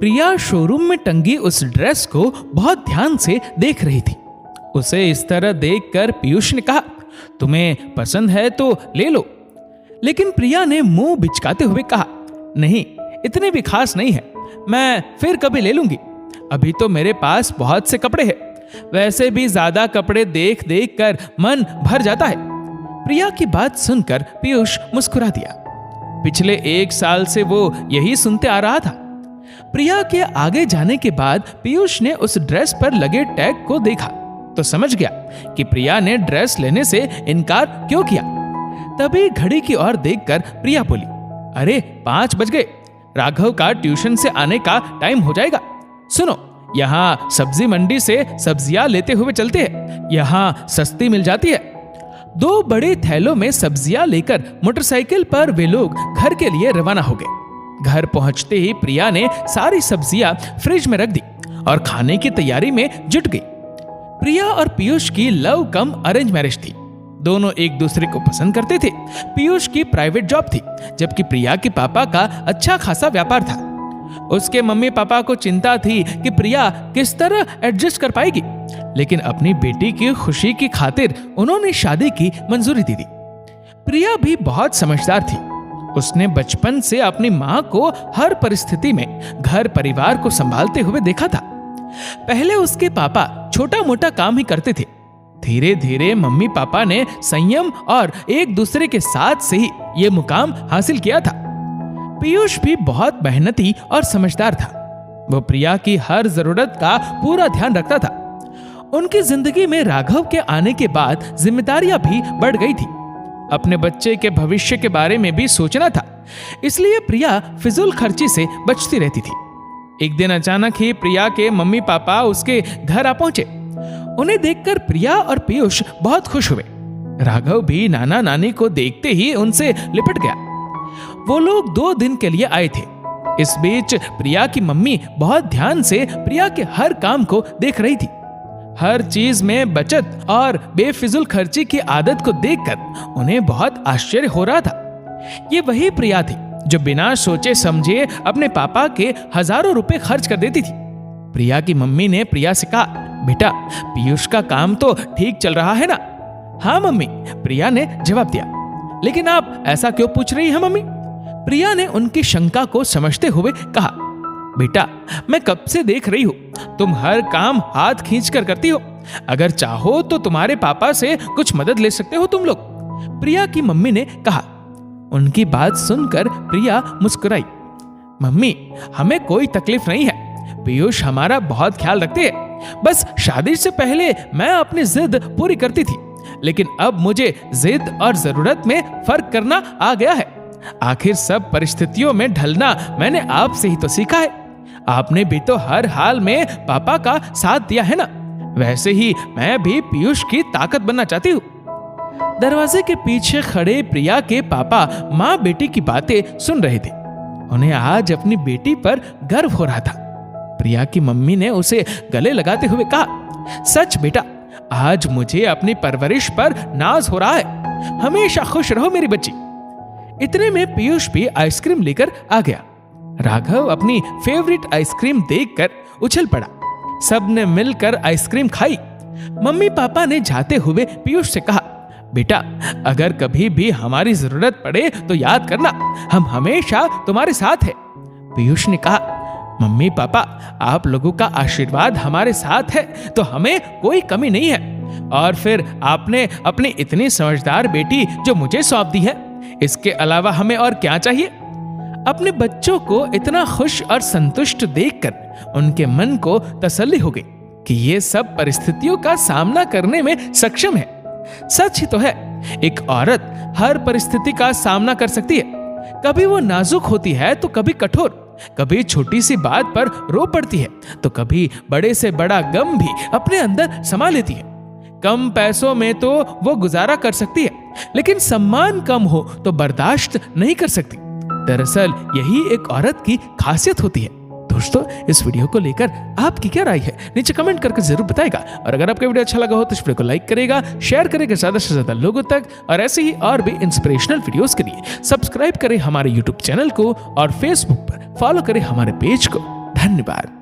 प्रिया showroom में टंगी उस ड्रेस को बहुत ध्यान से देख रही थी। उसे इस तरह देखकर पीयूष ने कहा, तुम्हें पसंद है तो ले लो। लेकिन प्रिया ने मुंह बिचकाते हुए कहा, नहीं, इतने भी खास नहीं है, मैं फिर कभी ले लूंगी, अभी तो मेरे पास बहुत से कपड़े हैं, वैसे भी ज्यादा कपड़े देख देख कर मन भर जाता है। प्रिया की बात सुनकर पीयूष मुस्कुरा दिया। पिछले 1 साल से वो यही सुनते आ रहा था। प्रिया के आगे जाने के बाद पीयूष ने उस ड्रेस पर लगे टैग को देखा तो समझ गया कि प्रिया ने ड्रेस लेने से इनकार क्यों किया। तभी घड़ी की ओर देखकर प्रिया बोली, अरे 5 बज गए, राघव का ट्यूशन से आने का टाइम हो जाएगा। सुनो, यहाँ सब्जी मंडी से सब्जियां लेते हुए चलते हैं, यहाँ सस्ती मिल जाती है। 2 बड़े थैलों में सब्जियां लेकर मोटरसाइकिल पर वे लोग घर के लिए रवाना हो गए। घर पहुंचते ही प्रिया ने सारी सब्जियां फ्रिज में रख दी और खाने की तैयारी में जुट गई। प्रिया और पीयूष की लव कम अरेंज मैरिज थी। दोनों एक दूसरे को पसंद करते थे। पीयूष की प्राइवेट जॉब थी, जबकि प्रिया के पापा का अच्छा खासा व्यापार था। उसके मम्मी पापा को चिंता थी कि प्रिया किस तरह एडजस्ट कर पाएगी, लेकिन अपनी बेटी की खुशी की खातिर उन्होंने शादी की मंजूरी दे दी। प्रिया भी बहुत समझदार थी। उसने बचपन से अपनी माँ को हर परिस्थिति में घर परिवार को संभालते हुए देखा था। पहले उसके पापा छोटा मोटा काम ही करते थे। धीरे धीरे मम्मी पापा ने संयम और एक दूसरे के साथ से ही ये मुकाम हासिल किया था। पीयूष भी बहुत मेहनती और समझदार था। वो प्रिया की हर जरूरत का पूरा ध्यान रखता था। उनकी जिंदगी में राघव के आने के बाद जिम्मेदारियां भी बढ़ गई थी। अपने बच्चे के भविष्य के बारे में भी सोचना था, इसलिए प्रिया फिजूल खर्ची से बचती रहती थी। एक दिन अचानक ही प्रिया के मम्मी पापा उसके घर आ पहुंचे। उन्हें देखकर प्रिया और पीयूष बहुत खुश हुए। राघव भी नाना नानी को देखते ही उनसे लिपट गया। वो लोग 2 दिन के लिए आए थे। इस बीच प्रिया की मम्मी बहुत ध्यान से प्रिया के हर काम को देख रही थी। हर चीज में बचत और बेफिजूल खर्ची की आदत को देखकर उन्हें बहुत आश्चर्य हो रहा था। ये वही प्रिया थी जो बिना सोचे समझे अपने पापा के हजारों रुपए खर्च कर देती थी। प्रिया की मम्मी ने प्रिया से कहा, बेटा, पीयूष का काम तो ठीक चल रहा है ना? हाँ मम्मी, प्रिया ने जवाब दिया। लेकिन आप ऐसा क्यों पूछ रही हैं मम्मी? प्रिया ने उनकी शंका को समझते हुए कहा, बेटा, मैं कब से देख रही हूँ, तुम हर काम हाथ खींच कर करती हो। अगर चाहो तो तुम्हारे पापा से कुछ मदद ले सकते हो तुम लोग, प्रिया की मम्मी ने कहा। उनकी बात सुनकर प्रिया मुस्कुराई। मम्मी, हमें कोई तकलीफ नहीं है, पीयूष हमारा बहुत ख्याल रखते हैं। बस शादी से पहले मैं अपनी जिद पूरी करती थी, लेकिन अब मुझे जिद और जरूरत में फर्क करना आ गया है। आखिर सब परिस्थितियों में ढलना मैंने आपसे ही तो सीखा है। आपने भी तो हर हाल में पापा का साथ दिया है ना, वैसे ही मैं भी पीयूष की ताकत बनना चाहती हूँ। दरवाजे के पीछे खड़े प्रिया के पापा माँ बेटी की बातें सुन रहे थे। उन्हें आज अपनी बेटी पर गर्व हो रहा था। प्रिया की मम्मी ने उसे गले लगाते हुए कहा, सच बेटा, आज मुझे अपनी परवरिश पर नाज हो रहा है। हमेशा खुश रहो मेरी बच्ची। इतने में पीयूष भी आइसक्रीम लेकर आ गया। राघव अपनी फेवरेट आइसक्रीम देखकर उछल पड़ा। सबने मिलकर आइसक्रीम खाई। मम्मी पापा ने जाते हुए पीयूष से कहा, बेटा, अगर कभी भी हमारी जरूरत पड़े तो याद करना, हम हमेशा तुम्हारे साथ हैं। पीयूष ने कहा, मम्मी पापा, आप लोगों का आशीर्वाद हमारे साथ है तो हमें कोई कमी नहीं है। और फिर आपने अपनी इतनी समझदार बेटी जो मुझे सौंप दी है, इसके अलावा हमें और क्या चाहिए? अपने बच्चों को इतना खुश और संतुष्ट देखकर उनके मन को तसल्ली हो गई कि ये सब परिस्थितियों का सामना करने में सक्षम है। सच ही तो है, एक औरत हर परिस्थिति का सामना कर सकती है। कभी वो नाजुक होती है तो कभी कठोर, कभी छोटी सी बात पर रो पड़ती है तो कभी बड़े से बड़ा गम भी अपने अंदर समा लेती है। कम पैसों में तो वो गुजारा कर सकती है, लेकिन सम्मान कम हो तो बर्दाश्त नहीं कर सकती। दरअसल यही एक औरत की खासियत होती है। दोस्तों, इस वीडियो को लेकर आपकी क्या राय है नीचे कमेंट करके जरूर बताएगा। और अगर आपका वीडियो अच्छा लगा हो तो इस वीडियो को लाइक करेगा, शेयर करेगा ज्यादा से ज्यादा लोगों तक। और ऐसे ही और भी इंस्पिरेशनल वीडियोस के लिए सब्सक्राइब करें हमारे यूट्यूब चैनल को और फेसबुक पर फॉलो करें हमारे पेज को। धन्यवाद।